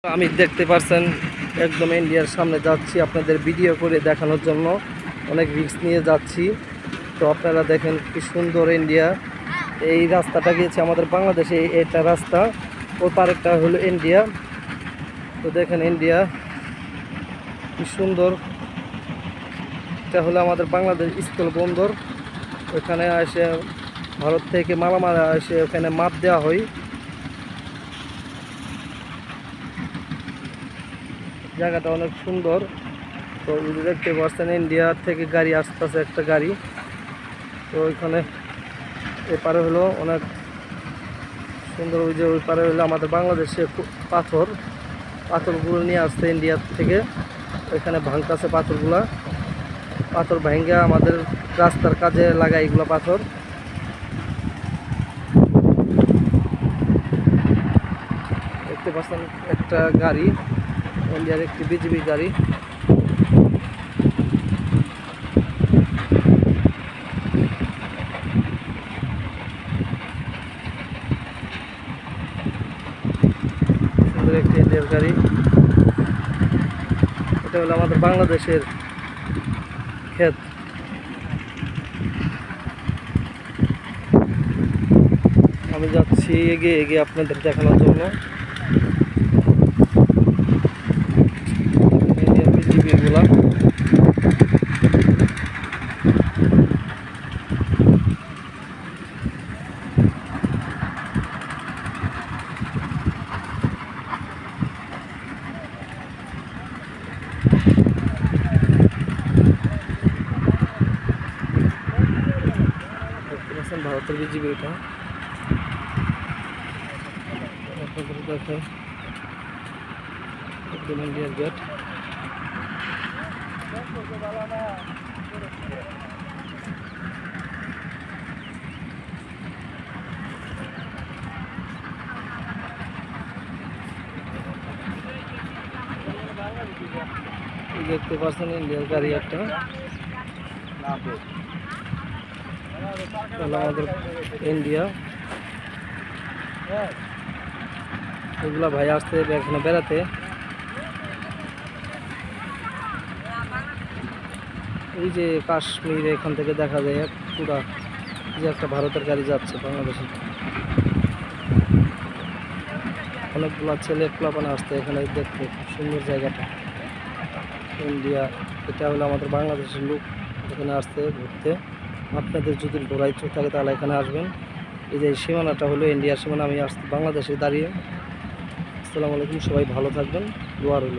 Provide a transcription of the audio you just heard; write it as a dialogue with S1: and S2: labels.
S1: আমি দেখতে পাচ্ছেন একদম ইন্ডিয়ার সামনে যাচ্ছি আপনাদের ভিডিও করে দেখানোর জন্য। অনেক রিস্ক নিয়ে যাচ্ছি। তো আপনারা দেখেন কি সুন্দর ইন্ডিয়া। এই রাস্তাটা গিয়েছে আমাদের বাংলাদেশে, এটা রাস্তা, ওর পারেকটা হলো ইন্ডিয়া। তো দেখেন ইন্ডিয়া কি সুন্দর। এটা হলো আমাদের বাংলাদেশ স্থল বন্দর। ওখানে এসে ভারত থেকে মালামাল এসে ওখানে মাপ দেওয়া হয়। জায়গাটা অনেক সুন্দর। তো দেখতে পাচ্ছেন ইন্ডিয়া থেকে গাড়ি আসতেছে, একটা গাড়ি। তো ওইখানে এপারে হলো অনেক সুন্দর। ওই যে ওই পারে হলো আমাদের বাংলাদেশে পাথরগুলো নিয়ে আসছে ইন্ডিয়া থেকে। ওইখানে ভাঙতেছে পাথর ভেঙে আমাদের রাস্তার কাজে লাগায় এগুলো পাথর। দেখতে পাচ্ছেন একটা গাড়ি, ইন্ডিয়ার একটি বিজিবি গাড়ি। সুন্দর একটি ইন্ডিয়ার গাড়ি। এটা হলো আমাদের বাংলাদেশের ক্ষেত। আমি যাচ্ছি এগিয়ে এগিয়ে আপনাদের দেখানোর জন্য। ইন্ডিয়ান বিজিবি গুলা ভারতের বিজিবি। এটা দেখেন একদম ইন্ডিয়ার গেট। দেখতে পাচ্ছেন ইন্ডিয়ার গাড়ি একটা। আমাদের ইন্ডিয়া এগুলা ভাই আসতে এখানে বেড়াতে। এই যে কাশ্মীর এখান থেকে দেখা যায় পুরা যে একটা ভারতের গাড়ি যাচ্ছে বাংলাদেশে। অনেকগুলো ছেলে প্লাপানা আসতে এখানে দেখতে। খুব সুন্দর জায়গাটা ইন্ডিয়া। এটা হলো আমাদের বাংলাদেশের লোক এখানে আসতে ঘুরতে। আপনাদের যদি ঘোরার ইচ্ছা থাকে তাহলে এখানে আসবেন। এই যে সীমানাটা হলো ইন্ডিয়ার সীমানা। আমি আসছি বাংলাদেশে দাঁড়িয়ে। আসসালামু আলাইকুম, সবাই ভালো থাকবেন, দোয়া রইল।